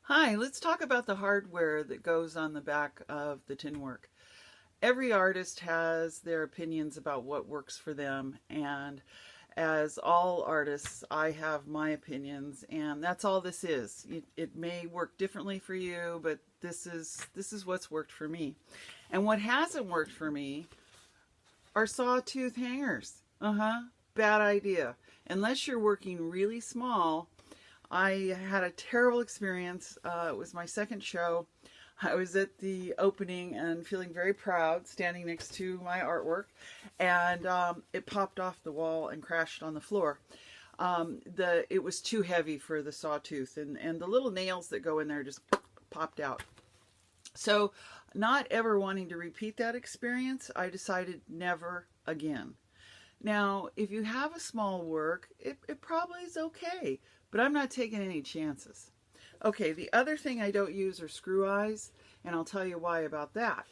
Hi, let's talk about the hardware that goes on the back of the tin work. Every artist has their opinions about what works for them, and as all artists, I have my opinions, and that's all this is. It may work differently for you, but this is what's worked for me. And what hasn't worked for me are sawtooth hangers. Bad idea. Unless you're working really small. I had a terrible experience. It was my second show. I was at the opening and feeling very proud, standing next to my artwork, and it popped off the wall and crashed on the floor. It was too heavy for the sawtooth, and the little nails that go in there just popped out. So, not ever wanting to repeat that experience, I decided never again. Now, if you have a small work, it probably is okay, but I'm not taking any chances. Okay, the other thing I don't use are screw eyes, and I'll tell you why about that.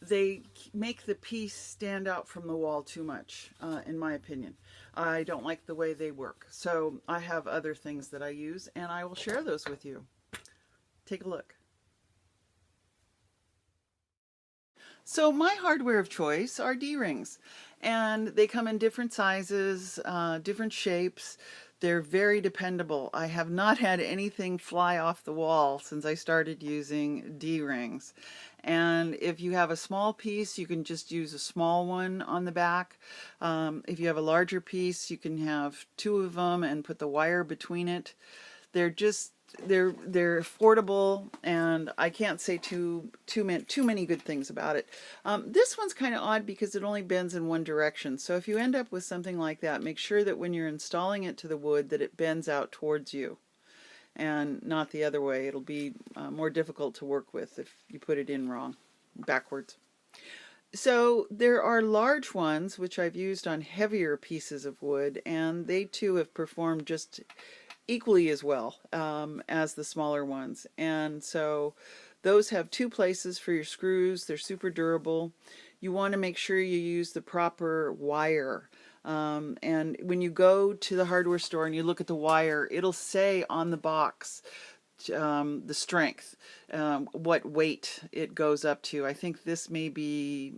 They make the piece stand out from the wall too much, in my opinion. I don't like the way they work. So I have other things that I use, and I will share those with you. Take a look. So my hardware of choice are D-rings, and they come in different sizes, different shapes. They're very dependable. I have not had anything fly off the wall since I started using D-rings. And if you have a small piece, you can just use a small one on the back. If you have a larger piece, you can have two of them and put the wire between it. They're just they're affordable, and I can't say too many good things about it. This one's kind of odd because it only bends in one direction. So if you end up with something like that, make sure that when you're installing it to the wood that it bends out towards you and not the other way. It'll be more difficult to work with if you put it in wrong, backwards. So there are large ones which I've used on heavier pieces of wood, and they too have performed just equally as well as the smaller ones. And so those have two places for your screws. They're super durable. You want to make sure you use the proper wire. And when you go to the hardware store and you look at the wire, it'll say on the box the strength, what weight it goes up to. I think this may be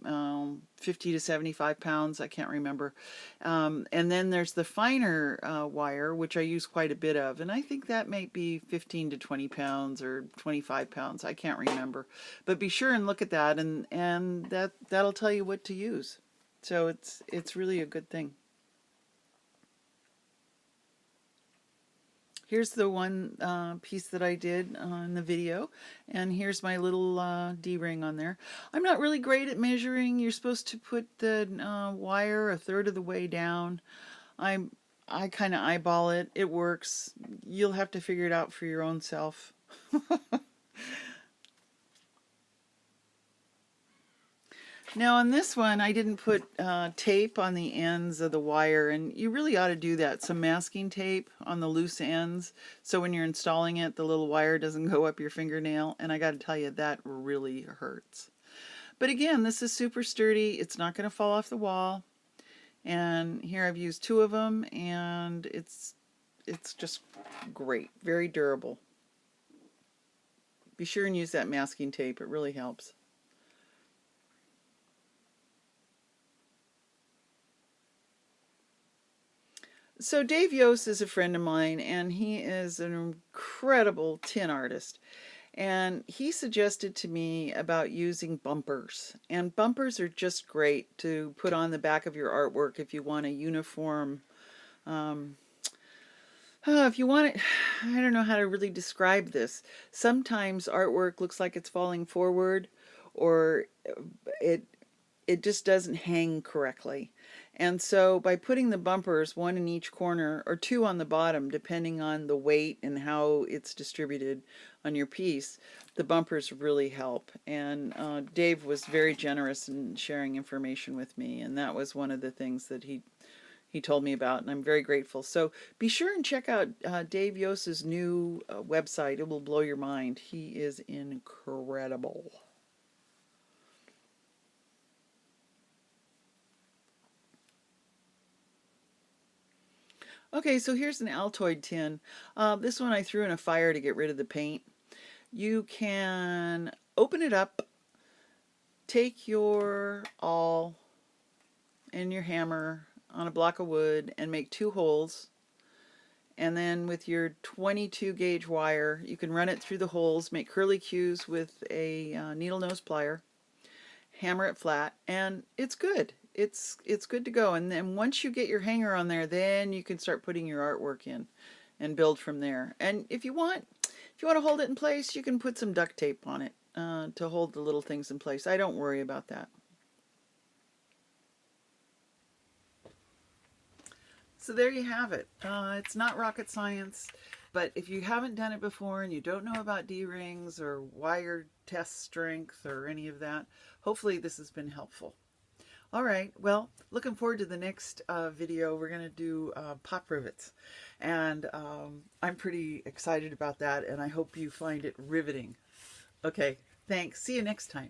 50 to 75 pounds. I can't remember. And then there's the finer wire, which I use quite a bit of. And I think that might be 15 to 20 pounds or 25 pounds. I can't remember. But be sure and look at that, and that'll tell you what to use. So it's really a good thing. Here's the one piece that I did in the video, and here's my little D-ring on there. I'm not really great at measuring. You're supposed to put the wire a third of the way down. I kind of eyeball it. It works. You'll have to figure it out for your own self. Now on this one, I didn't put tape on the ends of the wire, and you really ought to do that. Some masking tape on the loose ends, so when you're installing it, the little wire doesn't go up your fingernail, and I got to tell you, that really hurts. But again, this is super sturdy. It's not going to fall off the wall. And here I've used two of them, and it's just great. Very durable. Be sure and use that masking tape. It really helps. So Dave Yost is a friend of mine, and he is an incredible tin artist. And he suggested to me about using bumpers. And bumpers are just great to put on the back of your artwork if you want a uniform, if you want it, I don't know how to really describe this. Sometimes artwork looks like it's falling forward, or it it just doesn't hang correctly. And so by putting the bumpers, one in each corner or two on the bottom, depending on the weight and how it's distributed on your piece, the bumpers really help. And Dave was very generous in sharing information with me, and that was one of the things that he told me about, and I'm very grateful. So be sure and check out Dave Yost's new website. It will blow your mind. He is incredible. Okay, so here's an Altoid tin. This one I threw in a fire to get rid of the paint. You can open it up, take your awl and your hammer on a block of wood and make 2 holes. And then with your 22 gauge wire, you can run it through the holes, make curlicues with a needle nose plier, hammer it flat, and it's good. It's good to go. And then once you get your hanger on there, then you can start putting your artwork in and build from there. And if you want to hold it in place, you can put some duct tape on it to hold the little things in place. I don't worry about that. So there you have it. It's not rocket science, but if you haven't done it before and you don't know about D-rings or wire test strength or any of that, hopefully this has been helpful. All right, well, looking forward to the next video. We're going to do pop rivets, and I'm pretty excited about that, and I hope you find it riveting. Okay, thanks. See you next time.